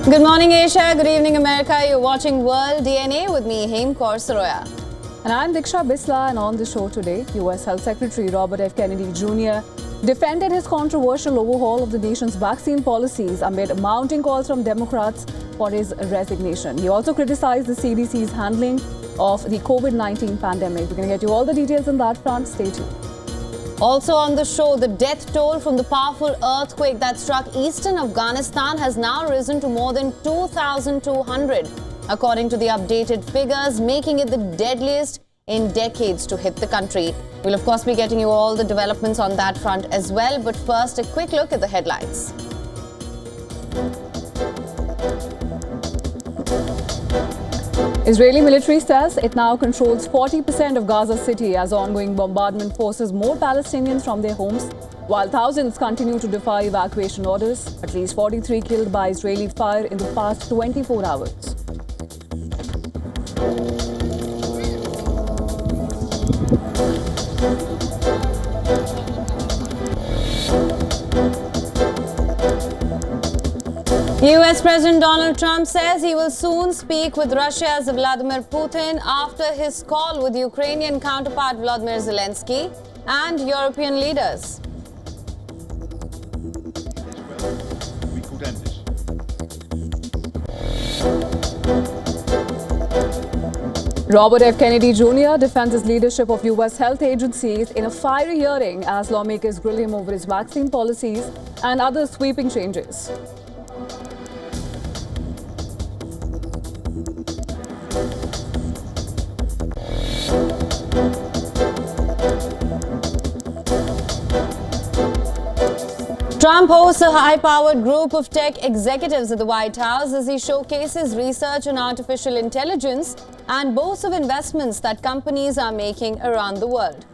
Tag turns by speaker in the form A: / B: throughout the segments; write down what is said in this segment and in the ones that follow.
A: Good morning, Asia. Good evening, America. You're watching World DNA with me, Haim Kaur Saroya.
B: And I'm Diksha Bisla, and on the show today, US Health Secretary Robert F. Kennedy Jr. defended his controversial overhaul of the nation's vaccine policies amid mounting calls from Democrats for his resignation. He also criticized the CDC's handling of the COVID-19 pandemic. We're going to get you all the details on that front. Stay tuned.
A: Also on the show, the death toll from the powerful earthquake that struck eastern Afghanistan has now risen to more than 2,200, according to the updated figures, making it the deadliest in decades to hit the country. We'll of course be getting you all the developments on that front as well, but first a quick look at the headlines.
B: Israeli military says it now controls 40% of Gaza City as ongoing bombardment forces more Palestinians from their homes, while thousands continue to defy evacuation orders. At least 43 killed by Israeli fire in the past 24 hours.
A: US President Donald Trump says he will soon speak with Russia's Vladimir Putin after his call with Ukrainian counterpart Volodymyr Zelensky and European leaders.
B: Robert F. Kennedy Jr. defends his leadership of U.S. health agencies in a fiery hearing as lawmakers grill him over his vaccine policies and other sweeping changes.
A: Trump hosts a high-powered group of tech executives at the White House as he showcases research on artificial intelligence and boasts of investments that companies are making around the world.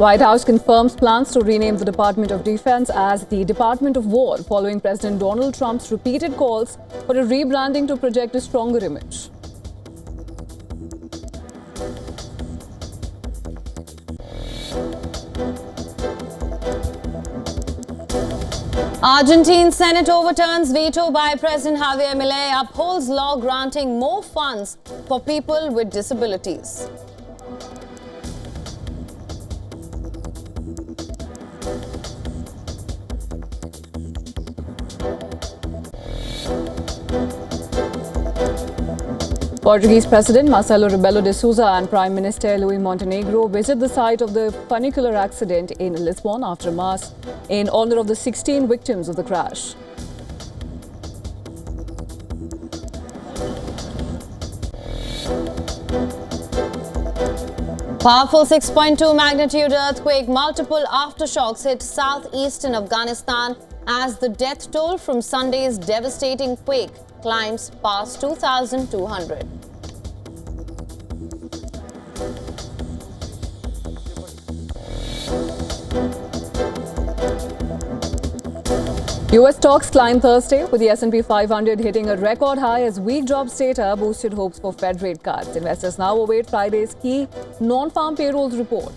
B: White House confirms plans to rename the Department of Defense as the Department of War following President Donald Trump's repeated calls for a rebranding to project a stronger image.
A: Argentine Senate overturns veto by President Javier Milei, upholds law granting more funds for people with disabilities.
B: Portuguese President Marcelo Rebelo de Sousa and Prime Minister Luis Montenegro visit the site of the funicular accident in Lisbon after Mass in honor of the 16 victims of the crash.
A: Powerful 6.2 magnitude earthquake, multiple aftershocks hit southeastern Afghanistan as the death toll from Sunday's devastating quake climbs past 2,200.
B: US stocks climbed Thursday with the S&P 500 hitting a record high as weak jobs data boosted hopes for Fed rate cuts. Investors now await Friday's key non-farm payrolls report.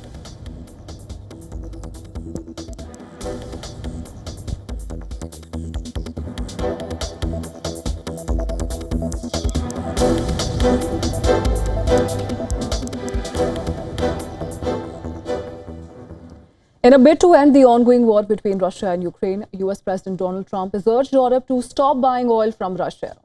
B: In a bid to end the ongoing war between Russia and Ukraine, US President Donald Trump has urged Europe to stop buying oil from Russia.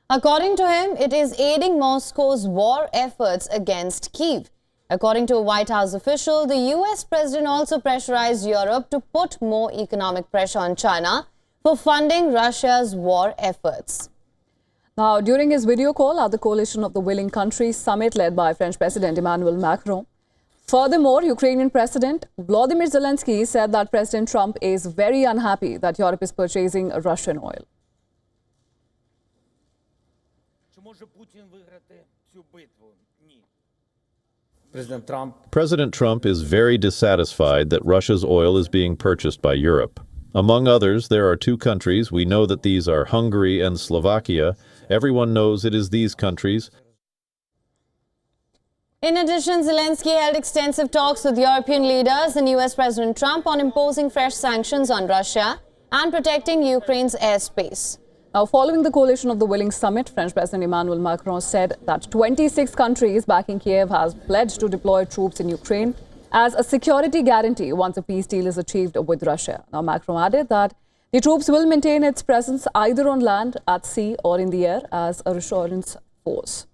A: According to him, it is aiding Moscow's war efforts against Kyiv. According to a White House official, the US president also pressurized Europe to put more economic pressure on China for funding Russia's war efforts.
B: Now, during his video call at the Coalition of the Willing Countries summit led by French President Emmanuel Macron, furthermore, Ukrainian President Volodymyr Zelensky said that President Trump is very unhappy that Europe is purchasing Russian oil.
C: President Trump is very dissatisfied that Russia's oil is being purchased by Europe. Among others, there are two countries. We know that these are Hungary and Slovakia. Everyone knows it is these countries.
A: In addition, Zelensky held extensive talks with European leaders and US President Trump on imposing fresh sanctions on Russia and protecting Ukraine's airspace.
B: Now, following the Coalition of the Willing summit, French President Emmanuel Macron said that 26 countries backing Kiev has pledged to deploy troops in Ukraine as a security guarantee once a peace deal is achieved with Russia. Now, Macron added that the troops will maintain its presence either on land, at sea or in the air as a reassurance force.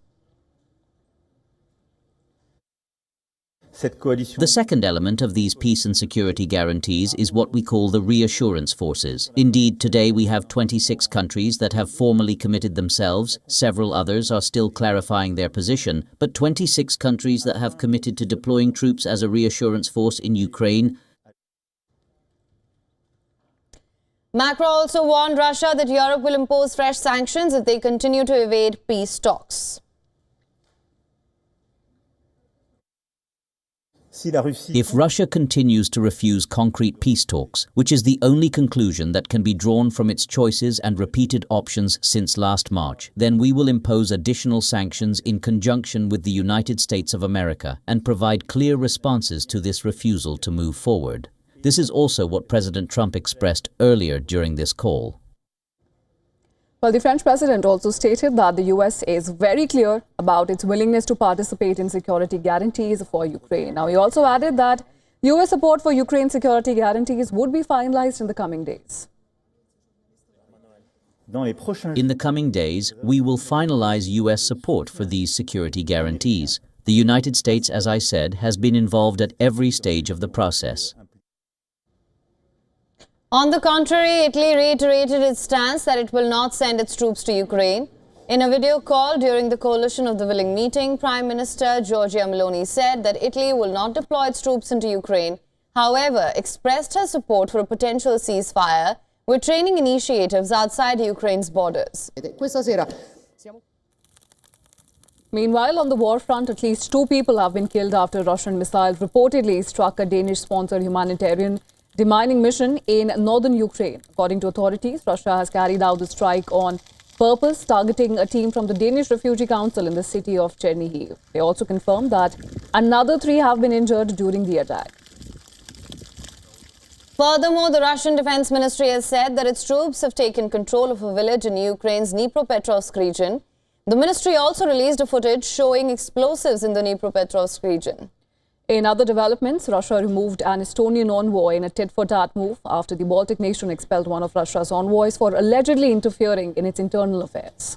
D: The second element of these peace and security guarantees is what we call the reassurance forces. Indeed, today we have 26 countries that have formally committed themselves. Several others are still clarifying their position, but 26 countries that have committed to deploying troops as a reassurance force in Ukraine.
A: Macron also warned Russia that Europe will impose fresh sanctions if they continue to evade peace talks.
D: If Russia continues to refuse concrete peace talks, which is the only conclusion that can be drawn from its choices and repeated options since last March, then we will impose additional sanctions in conjunction with the United States of America and provide clear responses to this refusal to move forward. This is also what President Trump expressed earlier during this call.
B: Well, the French president also stated that the US is very clear about its willingness to participate in security guarantees for Ukraine. Now, he also added that US support for Ukraine security guarantees would be finalized in the coming days.
D: In the coming days, we will finalize US support for these security guarantees. The United States, as I said, has been involved at every stage of the process.
A: On the contrary, Italy reiterated its stance that it will not send its troops to Ukraine. In a video call during the Coalition of the Willing meeting, Prime Minister Giorgia Meloni said that Italy will not deploy its troops into Ukraine, however, expressed her support for a potential ceasefire with training initiatives outside Ukraine's borders.
B: Meanwhile, on the war front, at least 2 people have been killed after a Russian missile reportedly struck a Danish-sponsored humanitarian demining mission in northern Ukraine. According to authorities, Russia has carried out the strike on purpose, targeting a team from the Danish Refugee Council in the city of Chernihiv. They also confirmed that another 3 have been injured during the attack.
A: Furthermore, the Russian Defense Ministry has said that its troops have taken control of a village in Ukraine's Dnipropetrovsk region. The ministry also released a footage showing explosives in the Dnipropetrovsk region.
B: In other developments, Russia removed an Estonian envoy in a tit-for-tat move after the Baltic nation expelled one of Russia's envoys for allegedly interfering in its internal affairs.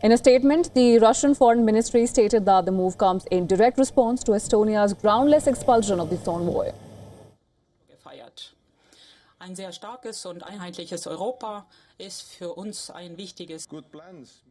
B: In a statement, the Russian Foreign Ministry stated that the move comes in direct response to Estonia's groundless expulsion of this envoy.
E: Ein sehr starkes und einheitliches Europa ist für uns ein wichtiges.
F: Good plans.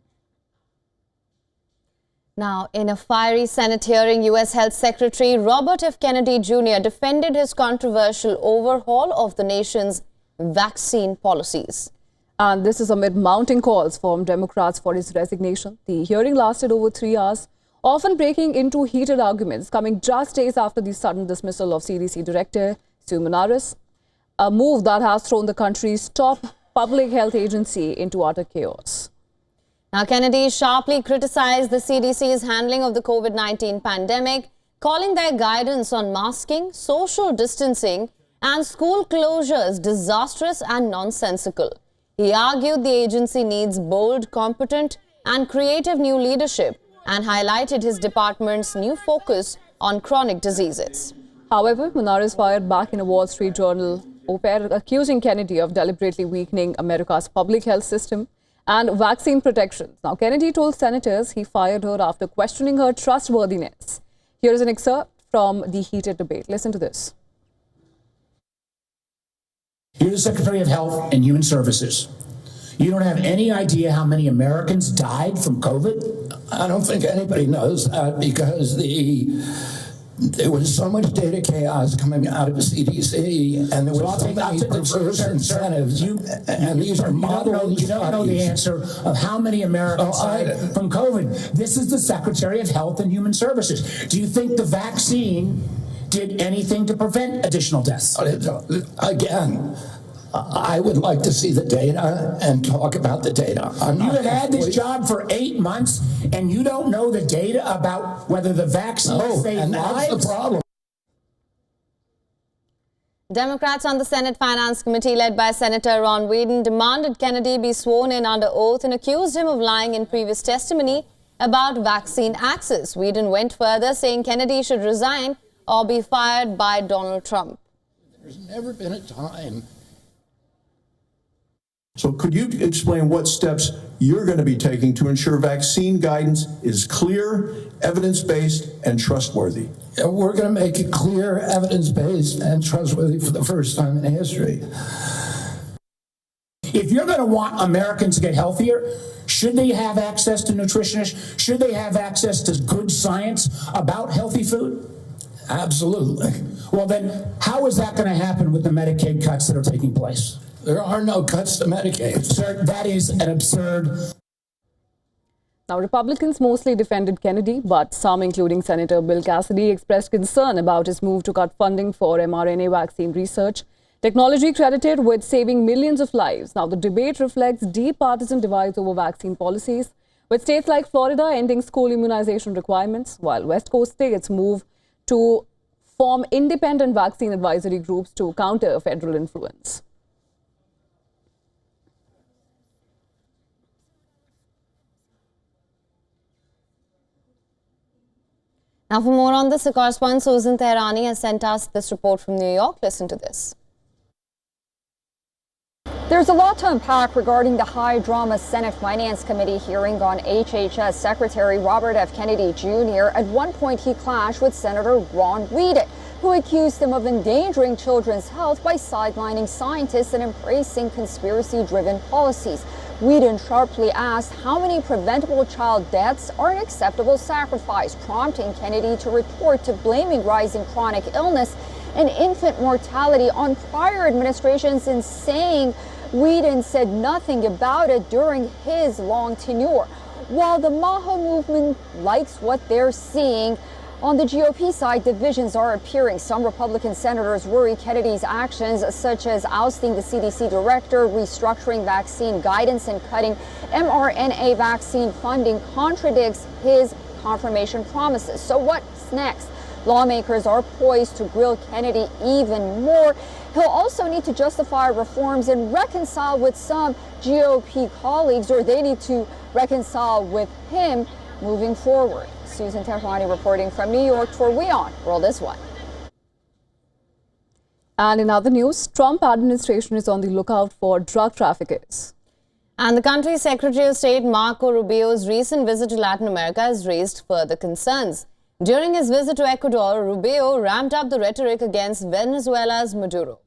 A: Now, in a fiery Senate hearing, US Health Secretary Robert F. Kennedy Jr. defended his controversial overhaul of the nation's vaccine policies.
B: And this is amid mounting calls from Democrats for his resignation. The hearing lasted over 3 hours, often breaking into heated arguments, coming just days after the sudden dismissal of CDC Director Stu Manaras, a move that has thrown the country's top public health agency into utter chaos.
A: Now, Kennedy sharply criticized the CDC's handling of the COVID-19 pandemic, calling their guidance on masking, social distancing, and school closures disastrous and nonsensical. He argued the agency needs bold, competent, and creative new leadership and highlighted his department's new focus on chronic diseases.
B: However, Manaras fired back in a Wall Street Journal op-ed accusing Kennedy of deliberately weakening America's public health system and vaccine protections. Now, Kennedy told senators he fired her after questioning her trustworthiness. Here is an excerpt from the heated debate. Listen to this.
G: You're the Secretary of Health and Human Services. You don't have any idea how many Americans died from COVID?
H: I don't think anybody knows that because there was so much data chaos coming out of the CDC, and there was so many diverse incentives, and these are modeled
G: You don't know the answer of how many Americans died from COVID. This is the Secretary of Health and Human Services. Do you think the vaccine did anything to prevent additional deaths?
H: Again, I would like to see the data and talk about the data.
G: You have had this job for 8 months, and you don't know the data about whether the vaccine saved lives?
H: That's the problem.
A: Democrats on the Senate Finance Committee, led by Senator Ron Wyden, demanded Kennedy be sworn in under oath and accused him of lying in previous testimony about vaccine access. Wyden went further, saying Kennedy should resign or be fired by Donald Trump.
H: There's never been a time.
F: So could you explain what steps you're going to be taking to ensure vaccine guidance is clear, evidence-based, and trustworthy?
H: We're going to make it clear, evidence-based, and trustworthy for the first time in history.
G: If you're going to want Americans to get healthier, should they have access to nutritionists? Should they have access to good science about healthy food?
H: Absolutely.
G: Well, then, how is that going to happen with the Medicaid cuts that are taking place?
H: There are no cuts to Medicaid.
G: Sir, that is an absurd.
B: Now, Republicans mostly defended Kennedy, but some, including Senator Bill Cassidy, expressed concern about his move to cut funding for mRNA vaccine research, technology credited with saving millions of lives. Now, the debate reflects deep partisan divides over vaccine policies, with states like Florida ending school immunization requirements, while West Coast states move to form independent vaccine advisory groups to counter federal influence.
A: Now, for more on this, our correspondent Susan Tehrani has sent us this report from New York. Listen to this.
I: There's a lot to unpack regarding the high-drama Senate Finance Committee hearing on HHS Secretary Robert F. Kennedy Jr. At one point, he clashed with Senator Ron Wyden, who accused him of endangering children's health by sidelining scientists and embracing conspiracy-driven policies. Wyden sharply asked how many preventable child deaths are an acceptable sacrifice, prompting Kennedy to retort to blaming rising chronic illness and infant mortality on prior administrations, and saying Wyden said nothing about it during his long tenure. While the Maho movement likes what they're seeing, on the GOP side, divisions are appearing. Some Republican senators worry Kennedy's actions, such as ousting the CDC director, restructuring vaccine guidance, and cutting mRNA vaccine funding, contradicts his confirmation promises. So what's next? Lawmakers are poised to grill Kennedy even more. He'll also need to justify reforms and reconcile with some GOP colleagues, or they need to reconcile with him moving forward. Susan Tehrani reporting from New York for WION World is One.
B: And in other news, Trump administration is on the lookout for drug traffickers.
A: And the country's Secretary of State Marco Rubio's recent visit to Latin America has raised further concerns. During his visit to Ecuador, Rubio ramped up the rhetoric against Venezuela's Maduro.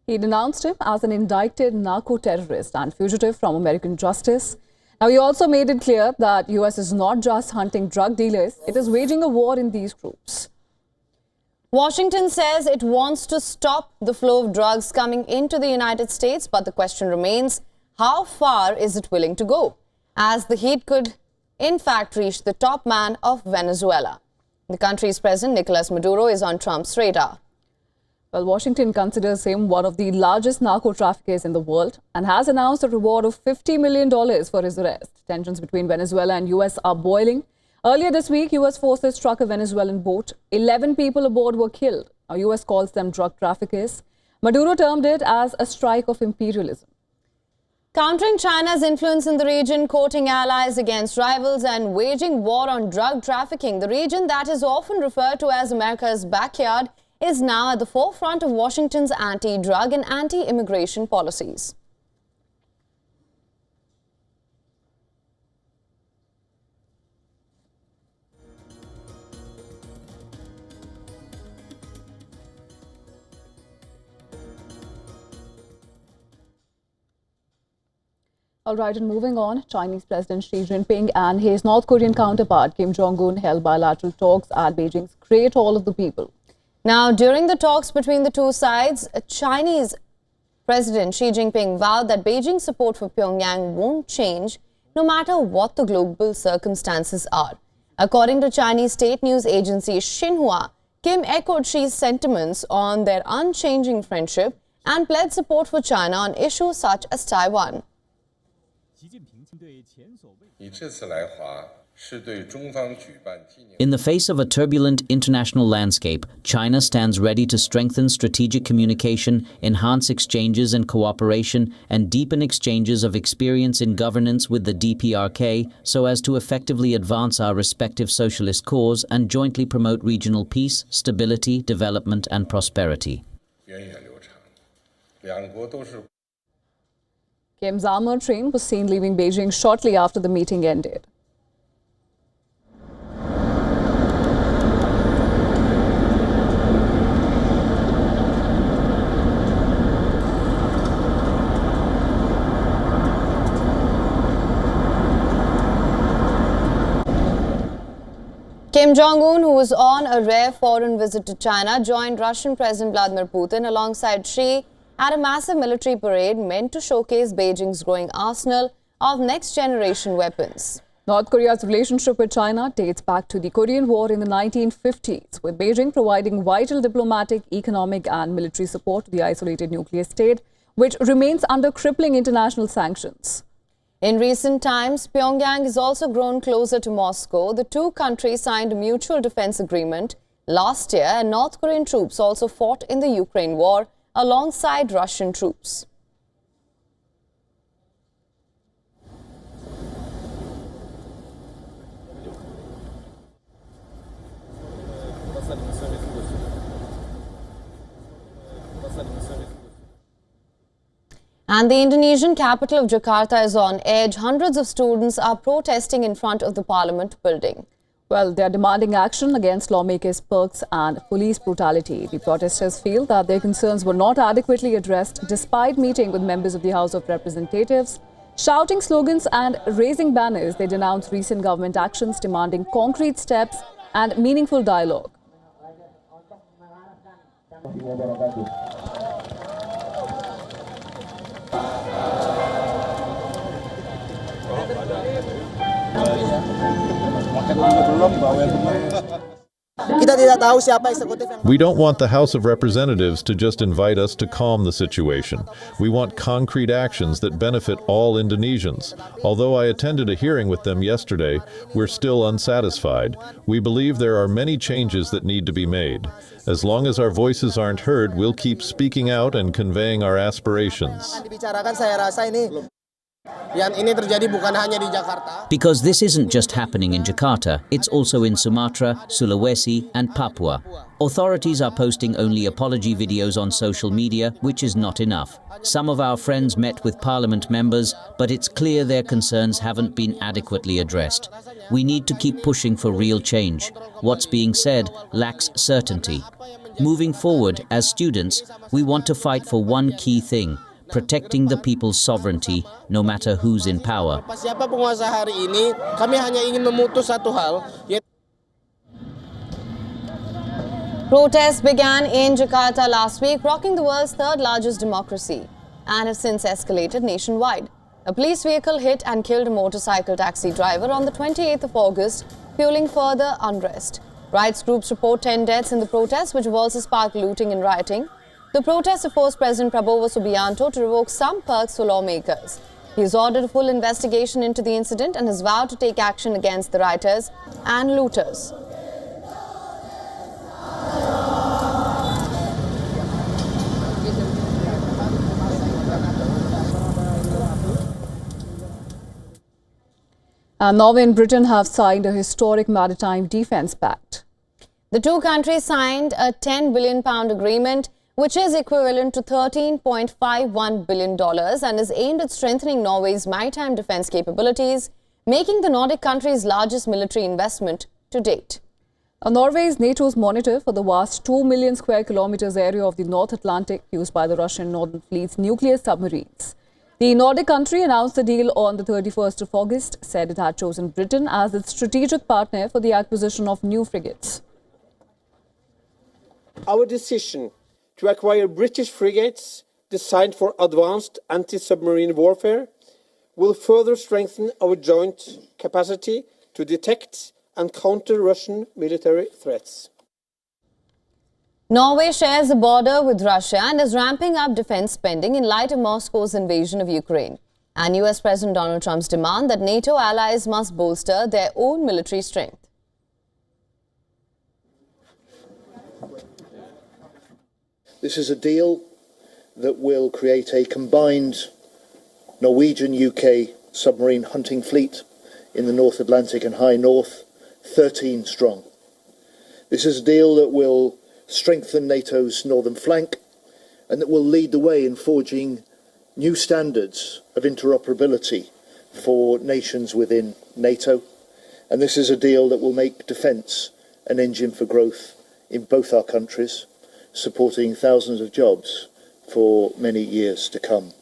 B: He denounced him as an indicted narco-terrorist and fugitive from American justice. Now, he also made it clear that U.S. is not just hunting drug dealers, it is waging a war in these groups.
A: Washington says it wants to stop the flow of drugs coming into the United States, but the question remains, how far is it willing to go? As the heat could, in fact, reach the top man of Venezuela. The country's president, Nicolas Maduro, is on Trump's radar.
B: Well, Washington considers him one of the largest narco traffickers in the world and has announced a reward of $50 million for his arrest. Tensions between Venezuela and U.S. are boiling. Earlier this week, U.S. forces struck a Venezuelan boat. 11 people aboard were killed. Now, U.S. calls them drug traffickers. Maduro termed it as a strike of imperialism.
A: Countering China's influence in the region, courting allies against rivals, and waging war on drug trafficking, the region that is often referred to as America's backyard is now at the forefront of Washington's anti-drug and anti-immigration policies.
B: All right, and moving on, Chinese President Xi Jinping and his North Korean counterpart Kim Jong-un held bilateral talks at Beijing's Great Hall of the People.
A: Now, during the talks between the two sides, Chinese President Xi Jinping vowed that Beijing's support for Pyongyang won't change no matter what the global circumstances are. According to Chinese state news agency Xinhua, Kim echoed Xi's sentiments on their unchanging friendship and pledged support for China on issues such as Taiwan.
D: In the face of a turbulent international landscape, China stands ready to strengthen strategic communication, enhance exchanges and cooperation, and deepen exchanges of experience in governance with the DPRK so as to effectively advance our respective socialist cause and jointly promote regional peace, stability, development, and prosperity.
B: Kim's armored train was seen leaving Beijing shortly after the meeting ended.
A: Kim Jong-un, who was on a rare foreign visit to China, joined Russian President Vladimir Putin alongside Xi at a massive military parade meant to showcase Beijing's growing arsenal of next-generation weapons.
B: North Korea's relationship with China dates back to the Korean War in the 1950s, with Beijing providing vital diplomatic, economic and military support to the isolated nuclear state, which remains under crippling international sanctions.
A: In recent times, Pyongyang has also grown closer to Moscow. The two countries signed a mutual defense agreement last year, and North Korean troops also fought in the Ukraine war alongside Russian troops. And the Indonesian capital of Jakarta is on edge. Hundreds of students are protesting in front of the parliament building.
B: Well, they are demanding action against lawmakers' perks and police brutality. The protesters feel that their concerns were not adequately addressed despite meeting with members of the House of Representatives. Shouting slogans and raising banners, they denounce recent government actions demanding concrete steps and meaningful dialogue.
C: We don't want the House of Representatives to just invite us to calm the situation. We want concrete actions that benefit all Indonesians. Although I attended a hearing with them yesterday, we're still unsatisfied. We believe there are many changes that need to be made. As long as our voices aren't heard, we'll keep speaking out and conveying our aspirations.
D: Because this isn't just happening in Jakarta, it's also in Sumatra, Sulawesi and Papua. Authorities are posting only apology videos on social media, which is not enough. Some of our friends met with parliament members, but it's clear their concerns haven't been adequately addressed. We need to keep pushing for real change. What's being said lacks certainty. Moving forward, as students, we want to fight for one key thing: protecting the people's sovereignty, no matter who's in power.
A: Protests began in Jakarta last week, rocking the world's third largest democracy, and have since escalated nationwide. A police vehicle hit and killed a motorcycle taxi driver on the 28th of August, fueling further unrest. Rights groups report 10 deaths in the protests, which have also sparked looting and rioting. The protests have forced President Prabowo Subianto to revoke some perks for lawmakers. He has ordered a full investigation into the incident and has vowed to take action against the rioters and looters.
B: Norway and Britain have signed a historic maritime defence pact.
A: The two countries signed a £10 billion agreement, which is equivalent to $13.51 billion and is aimed at strengthening Norway's maritime defence capabilities, making the Nordic country's largest military investment to date.
B: Norway is NATO's monitor for the vast 2 million square kilometres area of the North Atlantic used by the Russian Northern Fleet's nuclear submarines. The Nordic country announced the deal on the 31st of August, said it had chosen Britain as its strategic partner for the acquisition of new frigates.
J: Our decision to acquire British frigates designed for advanced anti-submarine warfare will further strengthen our joint capacity to detect and counter Russian military threats.
A: Norway shares a border with Russia and is ramping up defense spending in light of Moscow's invasion of Ukraine and US President Donald Trump's demand that NATO allies must bolster their own military strength.
K: This is a deal that will create a combined Norwegian-UK submarine hunting fleet in the North Atlantic and High North, 13 strong. This is a deal that will strengthen NATO's northern flank and that will lead the way in forging new standards of interoperability for nations within NATO. And this is a deal that will make defence an engine for growth in both our countries, supporting thousands of jobs for many years to come.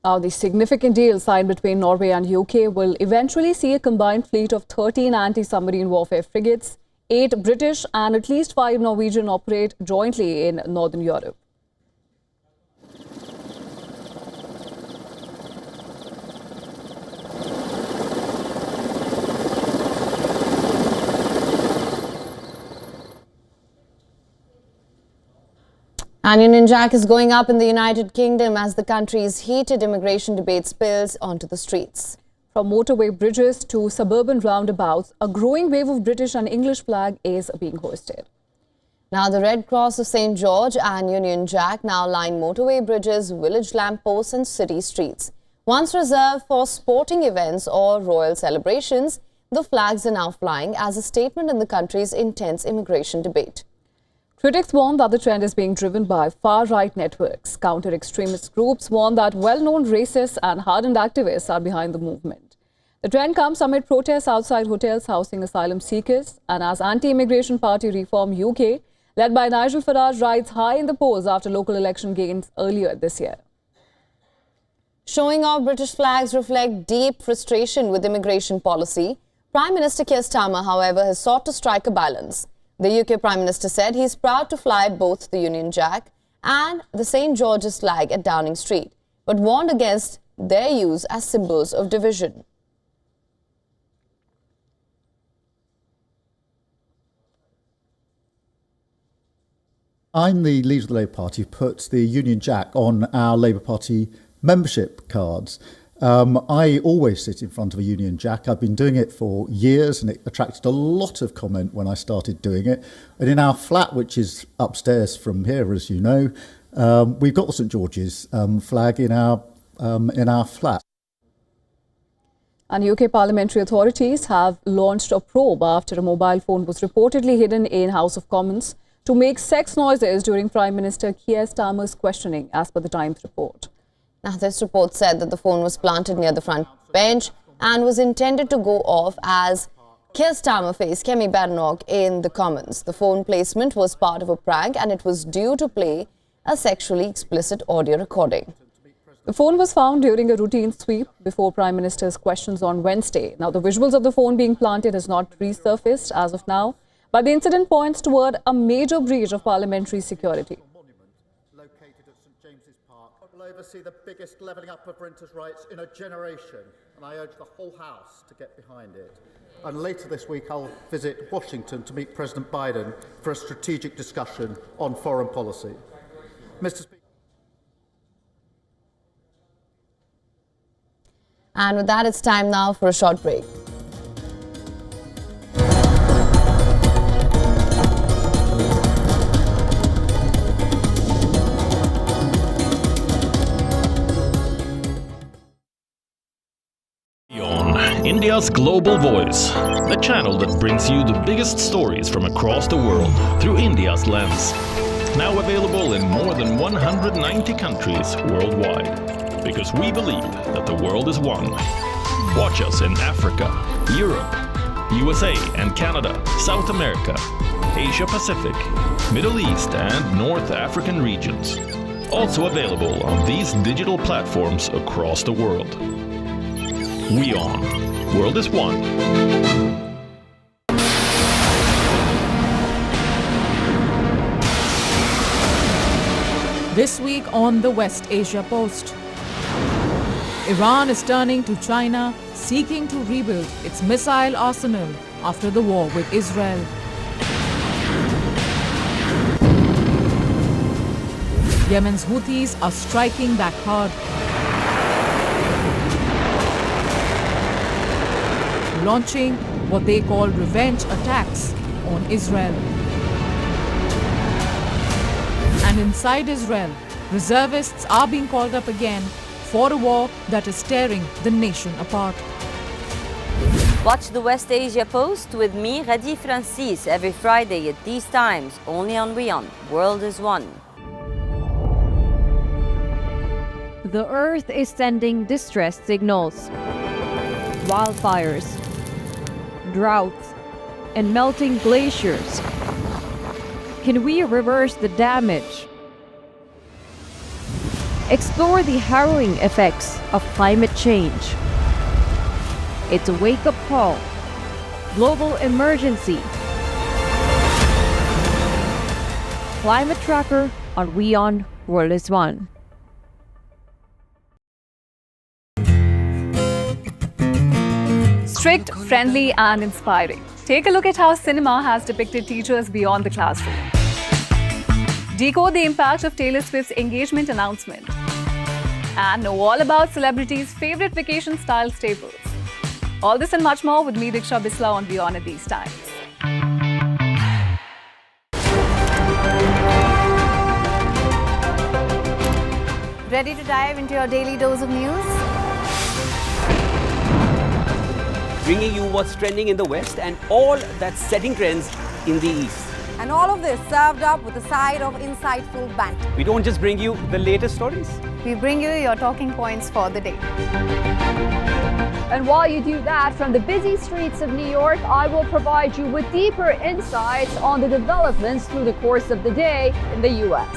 B: Now, the significant deal signed between Norway and UK will eventually see a combined fleet of 13 anti-submarine warfare frigates, 8 British and at least 5 Norwegian operate jointly in Northern Europe.
A: And Union Jack is going up in the United Kingdom as the country's heated immigration debate spills onto the streets.
B: From motorway bridges to suburban roundabouts, a growing wave of British and English flag is being hoisted.
A: Now, the Red Cross of St. George and Union Jack now line motorway bridges, village lampposts and city streets. Once reserved for sporting events or royal celebrations, the flags are now flying as a statement in the country's intense immigration debate.
B: Critics warn that the trend is being driven by far-right networks. Counter-extremist groups warn that well-known racists and hardened activists are behind the movement. The trend comes amid protests outside hotels housing asylum seekers and as anti-immigration party Reform UK, led by Nigel Farage, rides high in the polls after local election gains earlier this year.
A: Showing off British flags reflect deep frustration with immigration policy. Prime Minister Keir Starmer, however, has sought to strike a balance. The UK Prime Minister said he's proud to fly both the Union Jack and the St. George's flag at Downing Street, but warned against their use as symbols of division.
L: I'm the leader of the Labour Party who puts the Union Jack on our Labour Party membership cards. I always sit in front of a Union Jack. I've been doing it for years and it attracted a lot of comment when I started doing it. And in our flat, which is upstairs from here, as you know, we've got the St George's flag in our flat.
B: And UK parliamentary authorities have launched a probe after a mobile phone was reportedly hidden in House of Commons to make sex noises during Prime Minister Keir Starmer's questioning, as per the Times report.
A: Now, this report said that the phone was planted near the front bench and was intended to go off as Keir Starmer faced Kemi Badenoch in the Commons. The phone placement was part of a prank and it was due to play a sexually explicit audio recording.
B: The phone was found during a routine sweep before Prime Minister's questions on Wednesday. Now, the visuals of the phone being planted has not resurfaced as of now, but the incident points toward a major breach of parliamentary security.
M: Oversee the biggest levelling up of renters' rights in a generation, and I urge the whole House to get behind it. And later this week I'll visit Washington to meet President Biden for a strategic discussion on foreign policy. Mr. Speaker.
A: And with that, it's time now for a short break.
N: India's global voice, the channel that brings you the biggest stories from across the world through India's lens. Now available in more than 190 countries worldwide, because we believe that the world is one. Watch us in Africa, Europe, USA and Canada, South America, Asia Pacific, Middle East and North African regions. Also available on these digital platforms across the world. WION. World is one.
O: This week on the West Asia Post. Iran is turning to China, seeking to rebuild its missile arsenal after the war with Israel. Yemen's Houthis are striking back hard. Launching what they call revenge attacks on Israel. And inside Israel, reservists are being called up again for a war that is tearing the nation apart.
P: Watch the West Asia Post with me, Radi Francis, every Friday at these times, only on WION. World is One.
Q: The Earth is sending distress signals. Wildfires, droughts, and melting glaciers. Can we reverse the damage? Explore the harrowing effects of climate change. It's a wake-up call. Global emergency. Climate Tracker on WION World is One.
B: Strict, friendly, and inspiring. Take a look at how cinema has depicted teachers beyond the classroom. Decode the impact of Taylor Swift's engagement announcement. And know all about celebrities' favorite vacation style staples. All this and much more with me, Diksha Bisla, on WION at these times. Ready to dive into your daily dose of news?
R: Bringing you what's trending in the West and all that's setting trends in the East.
S: And all of this served up with a side of insightful banter.
R: We don't just bring you the latest stories.
B: We bring you your talking points for the day.
Q: And while you do that, from the busy streets of New York, I will provide you with deeper insights on the developments through the course of the day in the US.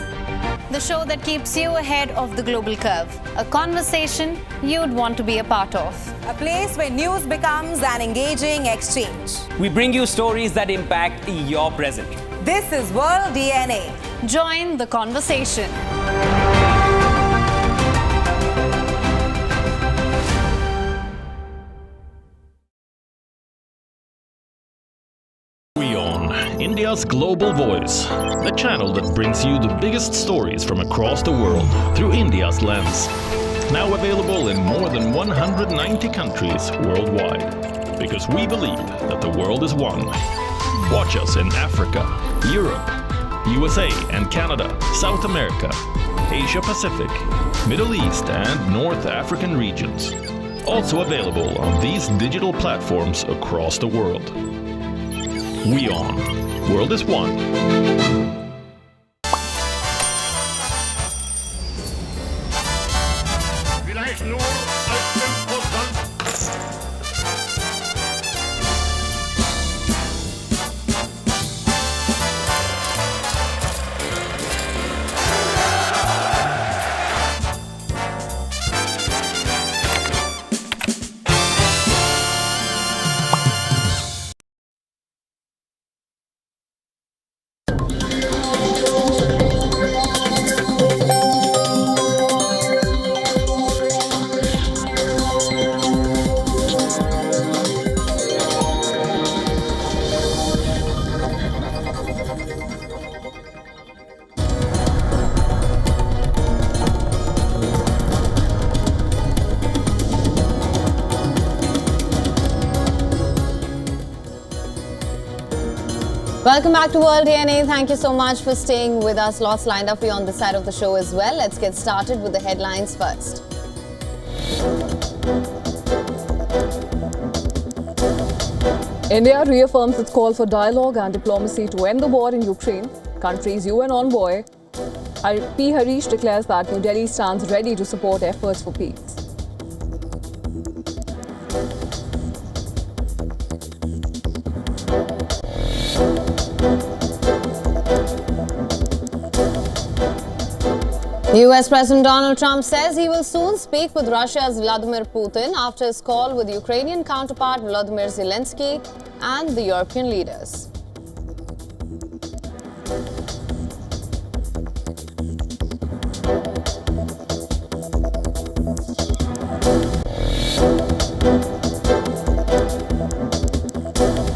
A: The show that keeps you ahead of the global curve. A conversation you'd want to be a part of.
S: A place where news becomes an engaging exchange.
R: We bring you stories that impact your present.
S: This is World DNA.
A: Join the conversation.
N: WION, India's global voice. The channel that brings you the biggest stories from across the world through India's lens. Now available in more than 190 countries worldwide. Because we believe that the world is one. Watch us in Africa, Europe, USA and Canada, South America, Asia Pacific, Middle East and North African regions. Also available on these digital platforms across the world. WION. World is One.
A: Welcome back to World DNA. Thank you so much for staying with us. Lots lined up for you on the side of the show as well. Let's get started with the headlines first.
B: India reaffirms its call for dialogue and diplomacy to end the war in Ukraine. Country's UN envoy P. Harish declares that New Delhi stands ready to support efforts for peace.
A: US President Donald Trump says he will soon speak with Russia's Vladimir Putin after his call with Ukrainian counterpart Volodymyr Zelensky and the European leaders.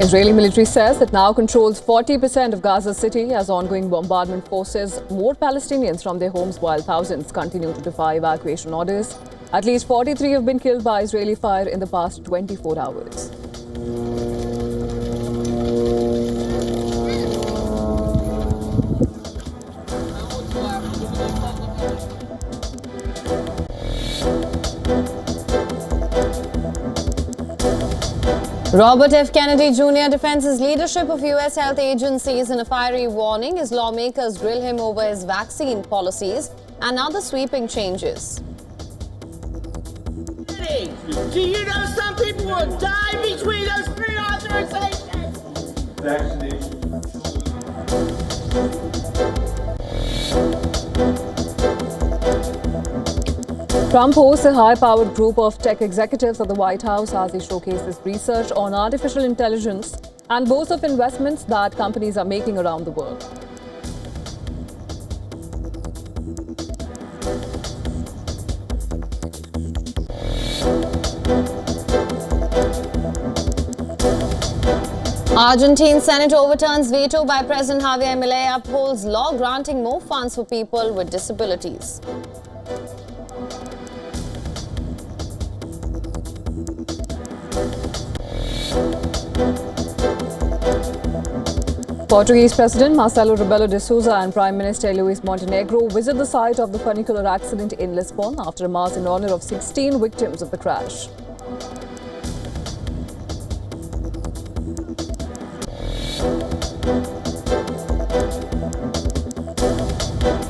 B: Israeli military says it now controls 40% of Gaza City as ongoing bombardment forces more Palestinians from their homes while thousands continue to defy evacuation orders. At least 43 have been killed by Israeli fire in the past 24 hours.
A: Robert F. Kennedy Jr. defends his leadership of U.S. health agencies in a fiery warning as lawmakers grill him over his vaccine policies and other sweeping changes.
T: Do you know some people will die between those pre-authorizations? Vaccination.
B: Trump hosts a high-powered group of tech executives at the White House as he showcases research on artificial intelligence and boasts of investments that companies are making around the world.
A: Argentine Senate overturns veto by President Javier Milei, upholds law granting more funds for people with disabilities.
B: Portuguese President Marcelo Rebelo de Sousa and Prime Minister Luis Montenegro visit the site of the funicular accident in Lisbon after a mass in honor of 16 victims of the crash.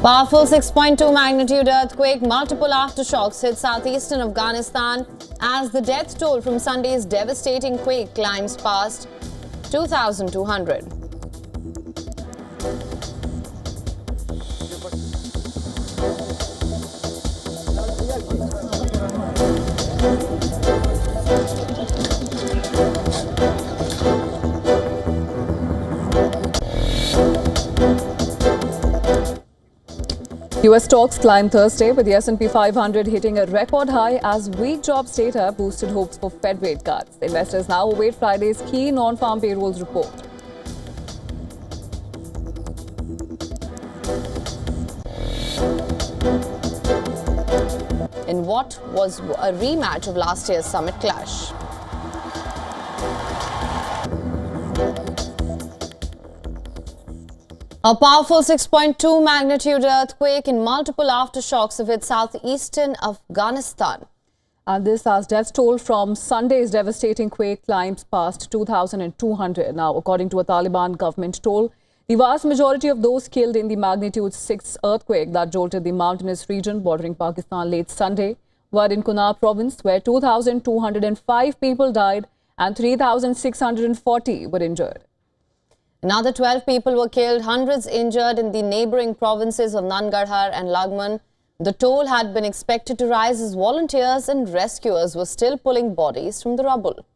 A: Powerful 6.2 magnitude earthquake, multiple aftershocks hit southeastern Afghanistan as the death toll from Sunday's devastating quake climbs past 2,200.
B: US stocks climbed Thursday with the S&P 500 hitting a record high as weak jobs data boosted hopes for Fed rate cuts. Investors now await Friday's key non-farm payrolls report.
A: In what was a rematch of last year's summit clash. A powerful 6.2 magnitude earthquake and multiple aftershocks have hit southeastern Afghanistan.
B: And this as death toll from Sunday's devastating quake climbs past 2,200. Now, according to a Taliban government toll, the vast majority of those killed in the magnitude 6 earthquake that jolted the mountainous region bordering Pakistan late Sunday were in Kunar province, where 2,205 people died and 3,640 were injured.
A: Another 12 people were killed, hundreds injured in the neighboring provinces of Nangarhar and Lagman. The toll had been expected to rise as volunteers and rescuers were still pulling bodies from the rubble.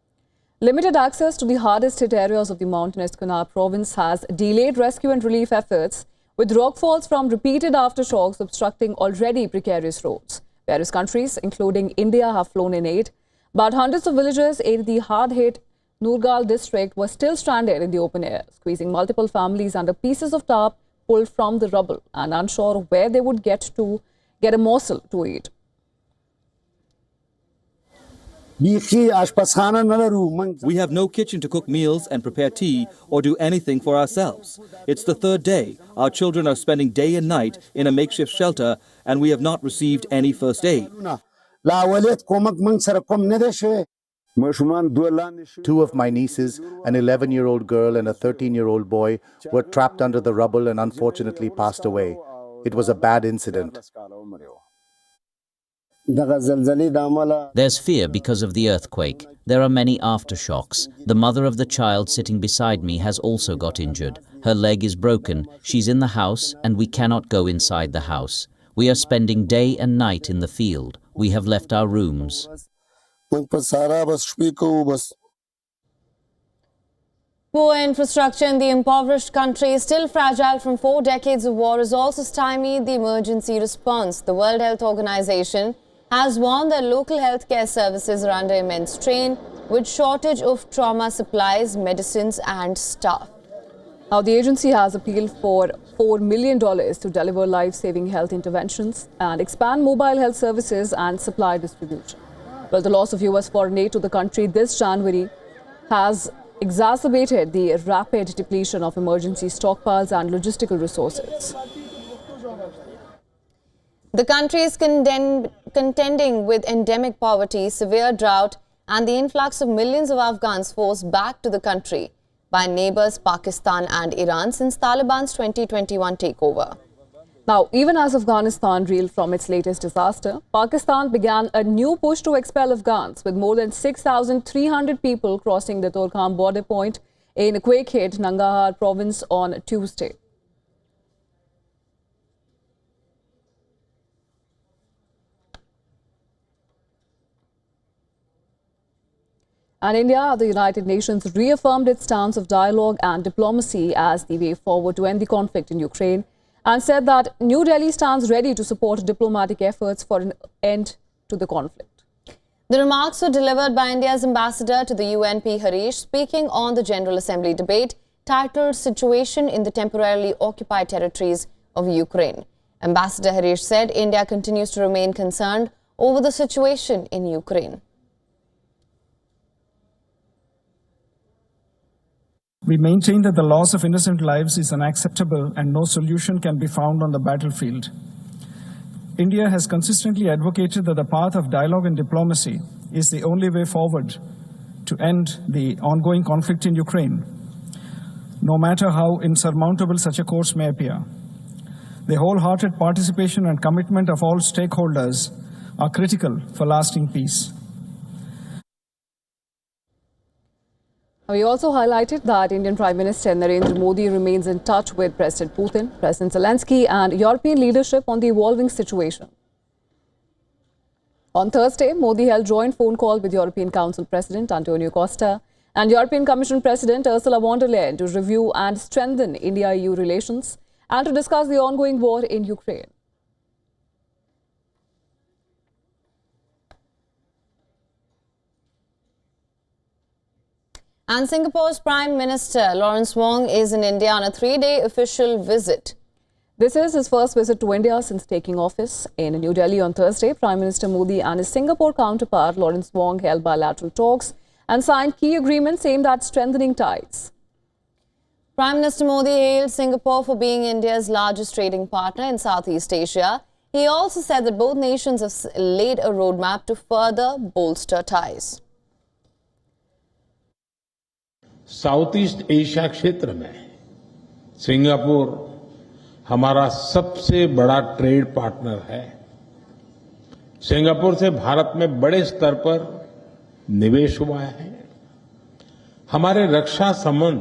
B: Limited access to the hardest hit areas of the mountainous Kunar province has delayed rescue and relief efforts, with rockfalls from repeated aftershocks obstructing already precarious roads. Various countries, including India, have flown in aid, but hundreds of villagers in the hard-hit Nurgal district were still stranded in the open air, squeezing multiple families under pieces of tarp pulled from the rubble and unsure of where they would get a morsel to eat.
U: We have no kitchen to cook meals and prepare tea or do anything for ourselves. It's the third day. Our children are spending day and night in a makeshift shelter and we have not received any first aid.
V: Two of my nieces, an 11-year-old girl and a 13-year-old boy, were trapped under the rubble and unfortunately passed away. It was a bad incident.
D: There's fear because of the earthquake. There are many aftershocks. The mother of the child sitting beside me has also got injured. Her leg is broken. She's in the house and we cannot go inside the house. We are spending day and night in the field. We have left our rooms.
A: Poor infrastructure in the impoverished country, still fragile from 4 decades of war, has also stymied the emergency response. The World Health Organization has warned that local healthcare services are under immense strain with shortage of trauma supplies, medicines and staff.
B: Now, the agency has appealed for $4 million to deliver life-saving health interventions and expand mobile health services and supply distribution. Well, the loss of US foreign aid to the country this January has exacerbated the rapid depletion of emergency stockpiles and logistical resources.
A: The country is contending with endemic poverty, severe drought and the influx of millions of Afghans forced back to the country by neighbours Pakistan and Iran since Taliban's 2021 takeover.
B: Now, even as Afghanistan reeled from its latest disaster, Pakistan began a new push to expel Afghans, with more than 6,300 people crossing the Torkham border point in quake-hit Nangarhar province on Tuesday. And India at the United Nations reaffirmed its stance of dialogue and diplomacy as the way forward to end the conflict in Ukraine, and said that New Delhi stands ready to support diplomatic efforts for an end to the conflict.
A: The remarks were delivered by India's ambassador to the UN, P. Harish, speaking on the General Assembly debate titled Situation in the Temporarily Occupied Territories of Ukraine. Ambassador Harish said India continues to remain concerned over the situation in Ukraine.
E: We maintain that the loss of innocent lives is unacceptable and no solution can be found on the battlefield. India has consistently advocated that the path of dialogue and diplomacy is the only way forward to end the ongoing conflict in Ukraine, no matter how insurmountable such a course may appear. The wholehearted participation and commitment of all stakeholders are critical for lasting peace.
B: We also highlighted that Indian Prime Minister Narendra Modi remains in touch with President Putin, President Zelensky and European leadership on the evolving situation. On Thursday, Modi held joint phone call with European Council President Antonio Costa and European Commission President Ursula von der Leyen to review and strengthen India-EU relations and to discuss the ongoing war in Ukraine.
A: And Singapore's Prime Minister Lawrence Wong is in India on a 3-day official visit.
B: This is his first visit to India since taking office. In New Delhi on Thursday, Prime Minister Modi and his Singapore counterpart Lawrence Wong held bilateral talks and signed key agreements aimed at strengthening ties.
A: Prime Minister Modi hailed Singapore for being India's largest trading partner in Southeast Asia. He also said that both nations have laid a roadmap to further bolster ties.
F: South east Asia क्षेत्र में Singapore हमारा सबसे बड़ा trade partner है। Singapore से भारत में बड़े स्तर पर निवेश हुआ है। हमारे रक्षा संबंध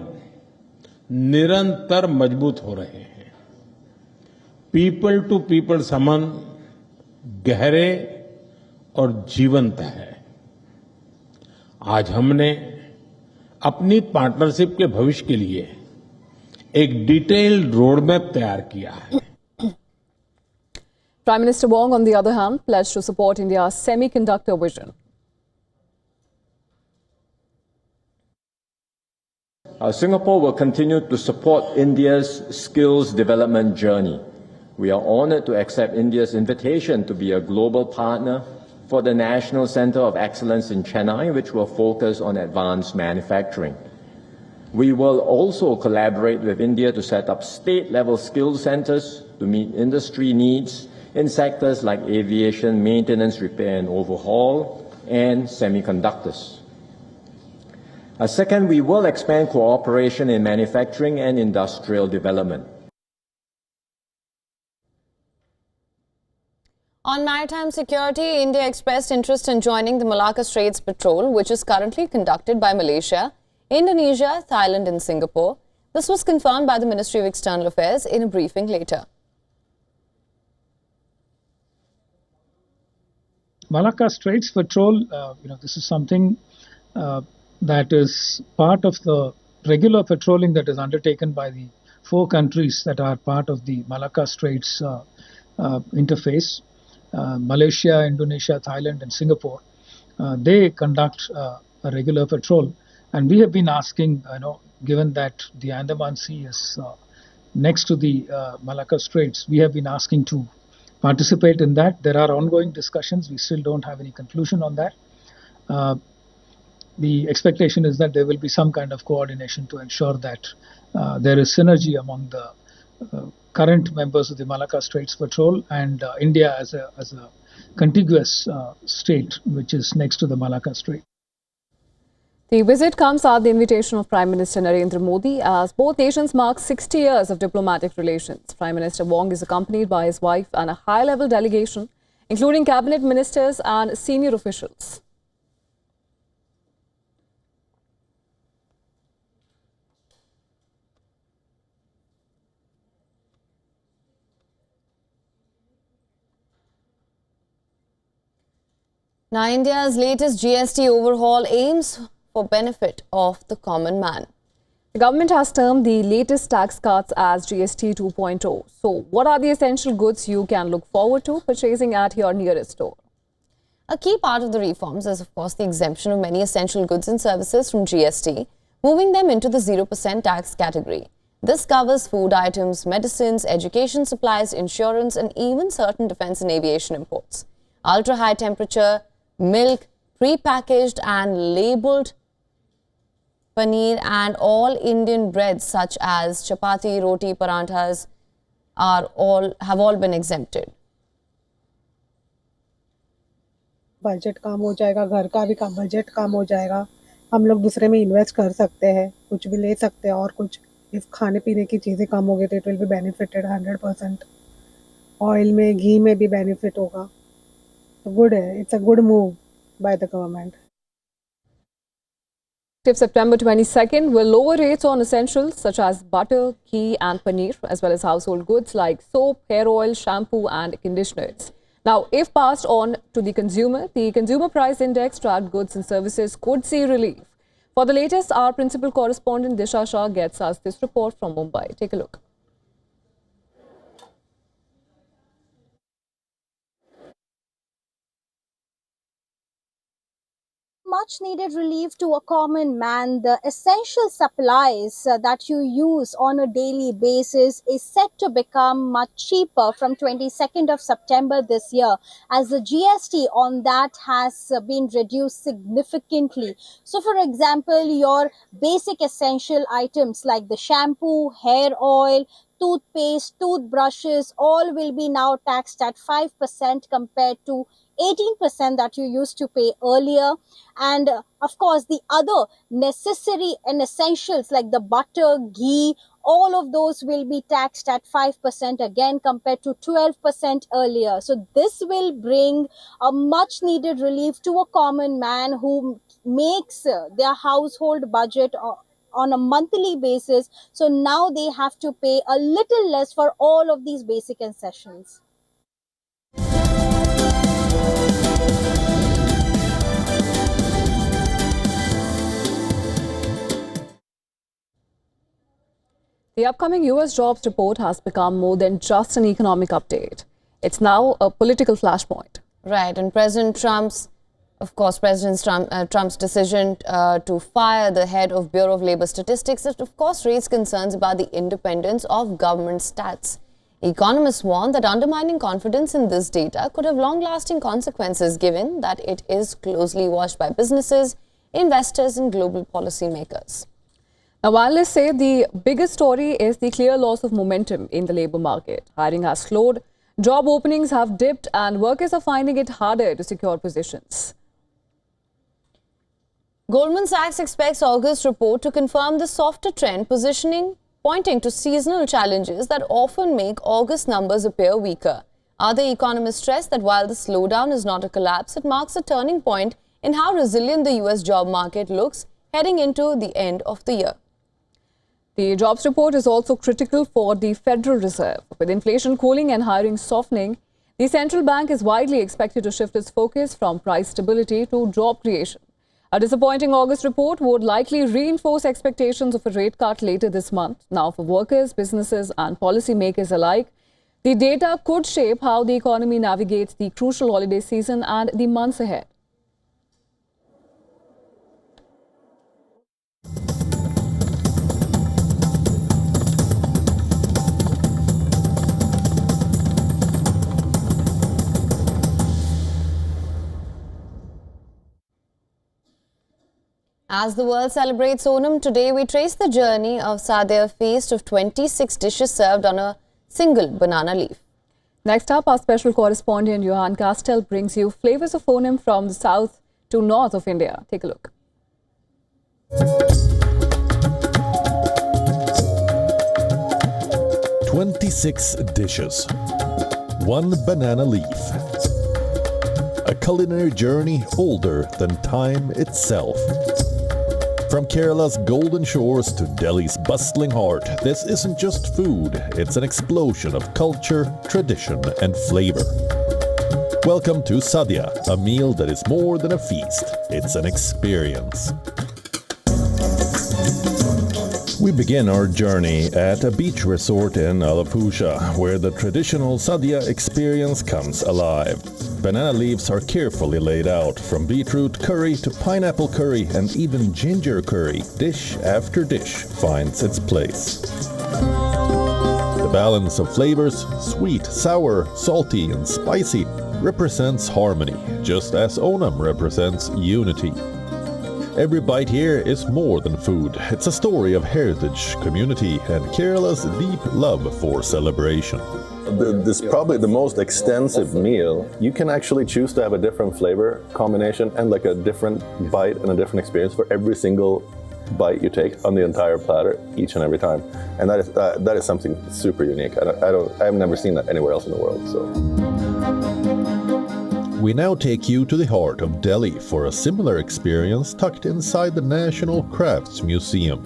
F: निरंतर मजबूत हो रहे हैं। पीपल टू पीपल संबंध गहरे और जीवंत है। आज हमने अपनी पार्टनरशिप के भविष्य के लिए एक डिटेल्ड रोड मैप तैयार किया है।
B: Prime Minister Wong, on the other hand, pledged to support India's semiconductor vision.
W: Singapore will continue to support India's skills development journey. We are honored to accept India's invitation to be a global partner for the National Center of Excellence in Chennai, which will focus on advanced manufacturing. We will also collaborate with India to set up state-level skills centers to meet industry needs in sectors like aviation, maintenance, repair and overhaul, and semiconductors. Second, we will expand cooperation in manufacturing and industrial development.
A: On maritime security, India expressed interest in joining the Malacca Straits Patrol, which is currently conducted by Malaysia, Indonesia, Thailand and Singapore. This was confirmed by the Ministry of External Affairs in a briefing later.
E: Malacca Straits Patrol, this is something that is part of the regular patrolling that is undertaken by the 4 countries that are part of the Malacca Straits interface. Malaysia, Indonesia, Thailand and Singapore. They conduct
G: a regular patrol. And we have been asking, given that the Andaman Sea is next to the Malacca Straits, we have been asking to participate in that. There are ongoing discussions. We still don't have any conclusion on that. The expectation is that there will be some kind of coordination to ensure that there is synergy among the current members of the Malacca Straits Patrol and India as a contiguous state which is next to the Malacca Strait.
B: The visit comes at the invitation of Prime Minister Narendra Modi as both nations mark 60 years of diplomatic relations. Prime Minister Wong is accompanied by his wife and a high-level delegation, including cabinet ministers and senior officials.
A: Now, India's latest GST overhaul aims for benefit of the common man.
B: The government has termed the latest tax cuts as GST 2.0. So, what are the essential goods you can look forward to purchasing at your nearest store?
A: A key part of the reforms is, of course, the exemption of many essential goods and services from GST, moving them into the 0% tax category. This covers food items, medicines, education supplies, insurance, and even certain defense and aviation imports. Ultra-high temperature milk, pre-packaged and labelled paneer and all Indian breads such as chapati, roti, paranthas have all been exempted.
H: Budget काम हो जाएगा, घर का भी काम budget काम हो जाएगा, हम लोग दूसरे में इन्वेस्ट कर सकते हैं, कुछ भी ले सकते हैं और कुछ इफ खाने पीने की चीज़ें कम हो गई तो it will be benefited 100%. Oil में घी में भी बेनिफिट होगा. Good, it's a good move by the government.
B: Till September 22nd will lower rates on essentials such as butter, ghee and paneer, as well as household goods like soap, hair oil, shampoo and conditioners. Now, if passed on to the consumer price index tracked goods and services could see relief. For the latest, our principal correspondent Disha Shah gets us this report from Mumbai. Take a look.
I: Much needed relief to a common man. The essential supplies that you use on a daily basis is set to become much cheaper from 22nd of September this year, as the GST on that has been reduced significantly. So for example, your basic essential items like the shampoo, hair oil, toothpaste, toothbrushes, all will be now taxed at 5% compared to 18% that you used to pay earlier. And of course, the other necessary and essentials like the butter, ghee, all of those will be taxed at 5% again compared to 12% earlier. So this will bring a much needed relief to a common man who makes their household budget on a monthly basis. So now they have to pay a little less for all of these basic essentials.
B: The upcoming US jobs report has become more than just an economic update. It's now a political flashpoint.
A: Right, and President Trump's decision to fire the head of Bureau of Labor Statistics, it of course raised concerns about the independence of government stats. Economists warn that undermining confidence in this data could have long-lasting consequences given that it is closely watched by businesses, investors and global policymakers.
B: Now, analysts say the biggest story is the clear loss of momentum in the labour market. Hiring has slowed, job openings have dipped and workers are finding it harder to secure positions.
A: Goldman Sachs expects August report to confirm the softer trend, pointing to seasonal challenges that often make August numbers appear weaker. Other economists stress that while the slowdown is not a collapse, it marks a turning point in how resilient the US job market looks heading into the end of the year.
B: The jobs report is also critical for the Federal Reserve. With inflation cooling and hiring softening, the central bank is widely expected to shift its focus from price stability to job creation. A disappointing August report would likely reinforce expectations of a rate cut later this month. Now, for workers, businesses and policymakers alike, the data could shape how the economy navigates the crucial holiday season and the months ahead.
A: As the world celebrates Onam, today we trace the journey of Sadhya feast of 26 dishes served on a single banana leaf.
B: Next up, our special correspondent Johan Castell brings you flavors of Onam from the south to north of India. Take a look.
C: "26 dishes, 1 banana leaf. A culinary journey older than time itself. From Kerala's golden shores to Delhi's bustling heart, this isn't just food, it's an explosion of culture, tradition and flavor. Welcome to Sadhya, a meal that is more than a feast, it's an experience. We begin our journey at a beach resort in Alapusha, where the traditional Sadhya experience comes alive. Banana leaves are carefully laid out, from beetroot curry to pineapple curry and even ginger curry. Dish after dish finds its place. The balance of flavors, sweet, sour, salty and spicy, represents harmony, just as Onam represents unity. Every bite here is more than food. It's a story of heritage, community, and Kerala's deep love for celebration.
J: This is probably the most extensive meal. You can actually choose to have a different flavor combination and like a different bite and a different experience for every single bite you take on the entire platter each and every time. And that is something super unique. I've never seen that anywhere else in the world. So.
C: We now take you to the heart of Delhi for a similar experience tucked inside the National Crafts Museum.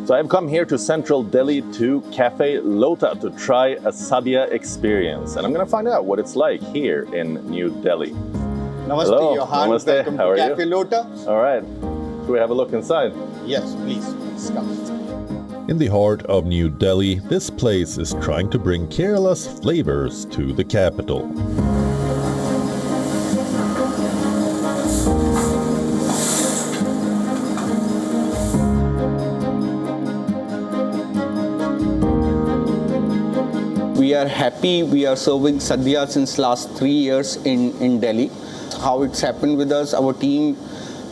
J: So I've come here to central Delhi to Cafe Lota to try a Sadhya experience. And I'm going to find out what it's like here in New Delhi.
K: Namaste,
J: Hello.
K: Johan.
J: Namaste.
K: Welcome
J: How are
K: to Cafe
J: you?
K: Lota.
J: All right. Should we have a look inside?
K: Yes, please come.
C: In the heart of New Delhi, this place is trying to bring Kerala's flavors to the capital.
K: We are happy. We are serving Sadhya since last 3 years in Delhi. How it's happened with us, our team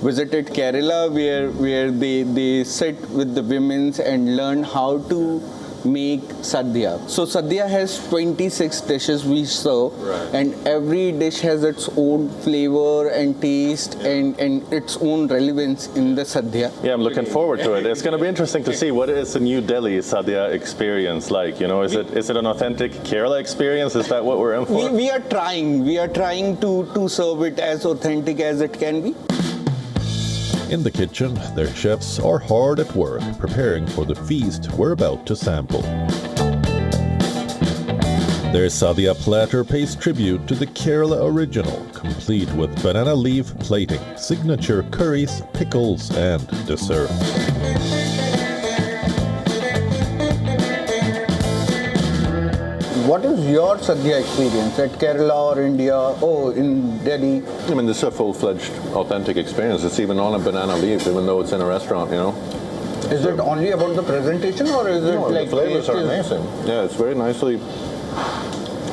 K: visited Kerala where they sit with the women and learn how to make Sadhya. So Sadhya has 26 dishes we serve, and every dish has its own flavor and taste and its own relevance in the Sadhya.
J: Yeah, I'm looking forward to it. It's going to be interesting to see what is the New Delhi Sadhya experience like. You know, is it an authentic Kerala experience? Is that what we're in for?
K: We are trying to serve it as authentic as it can be.
C: In the kitchen, their chefs are hard at work preparing for the feast we're about to sample. Their Sadhya platter pays tribute to the Kerala original, complete with banana leaf plating, signature curries, pickles, and dessert.
K: What is your Sadhya experience at Kerala or India or in Delhi?
J: I mean, this is a full-fledged, authentic experience. It's even on a banana leaf, even though it's in a restaurant, you know.
K: Is it only about the presentation or is it like
J: the flavors are amazing. Yeah, it's very nicely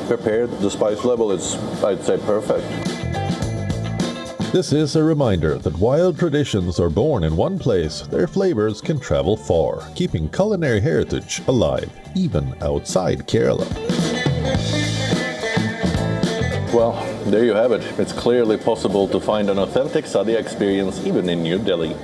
J: prepared. The spice level is, I'd say, perfect.
C: This is a reminder that while traditions are born in one place, their flavors can travel far, keeping culinary heritage alive, even outside Kerala.
J: Well, there you have it. It's clearly possible to find an authentic Sadhya experience even in New Delhi.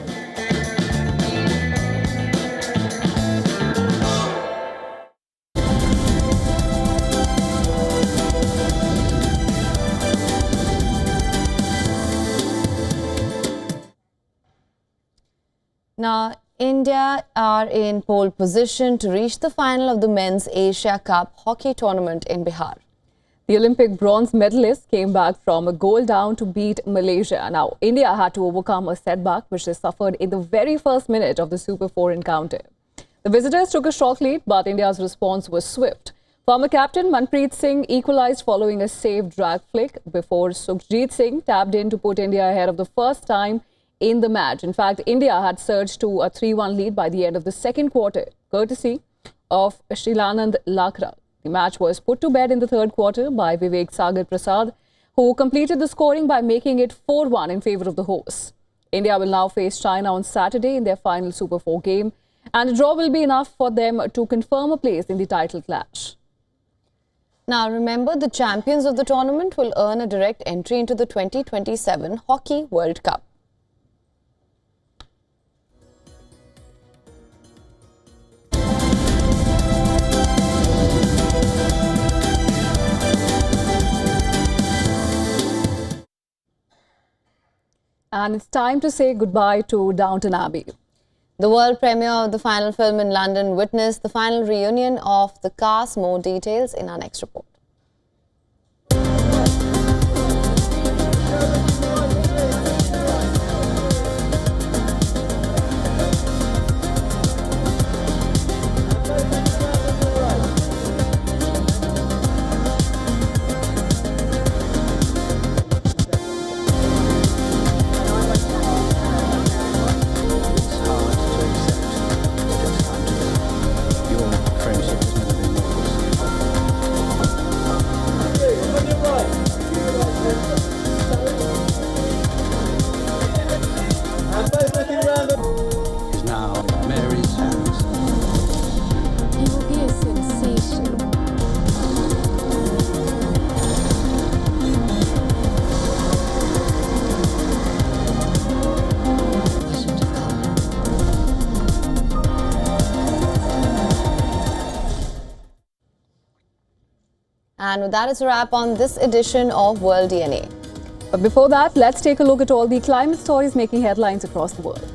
A: Now, India are in pole position to reach the final of the Men's Asia Cup hockey tournament in Bihar.
B: The Olympic bronze medalists came back from a goal down to beat Malaysia. Now, India had to overcome a setback which they suffered in the very first minute of the Super 4 encounter. The visitors took a short lead, but India's response was swift. Former captain Manpreet Singh equalized following a safe drag flick before Sukhjit Singh tapped in to put India ahead of the first time in the match. In fact, India had surged to a 3-1 lead by the end of the second quarter, courtesy of Shilanand Lakra. The match was put to bed in the third quarter by Vivek Sagar Prasad, who completed the scoring by making it 4-1 in favour of the hosts. India will now face China on Saturday in their final Super 4 game, and a draw will be enough for them to confirm a place in the title clash.
A: Now remember, the champions of the tournament will earn a direct entry into the 2027 Hockey World Cup.
B: And it's time to say goodbye to Downton Abbey.
A: The world premiere of the final film in London witnessed the final reunion of the cast. More details in our next report.
L: Is now in Mary's hands.
M: He will be a sensation.
A: And with that, it's a wrap on this edition of World DNA.
B: But before that, let's take a look at all the climate stories making headlines across the world.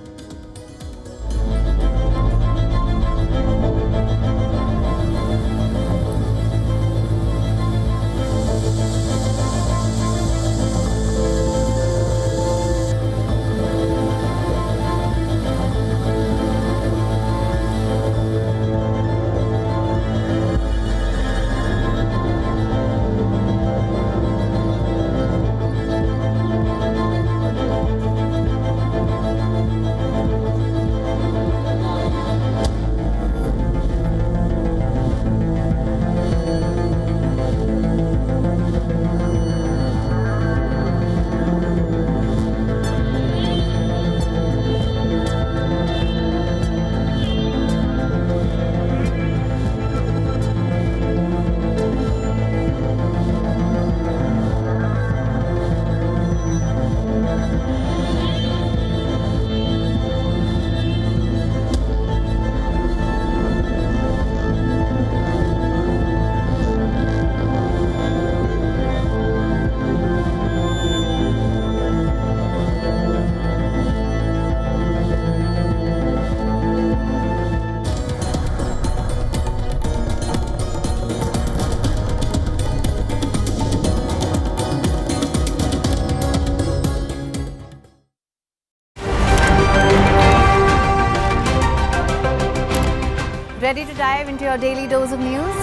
S: Ready to dive into your daily dose of news?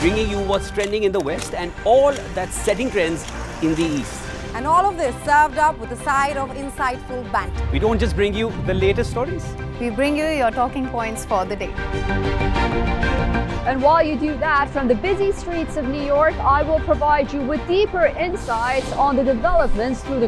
R: Bringing you what's trending in the West and all that's setting trends in the East.
S: And all of this served up with a side of insightful banter.
R: We don't just bring you the latest stories.
S: We bring you your talking points for the day.
Q: And while you do that, from the busy streets of New York, I will provide you with deeper insights on the developments through the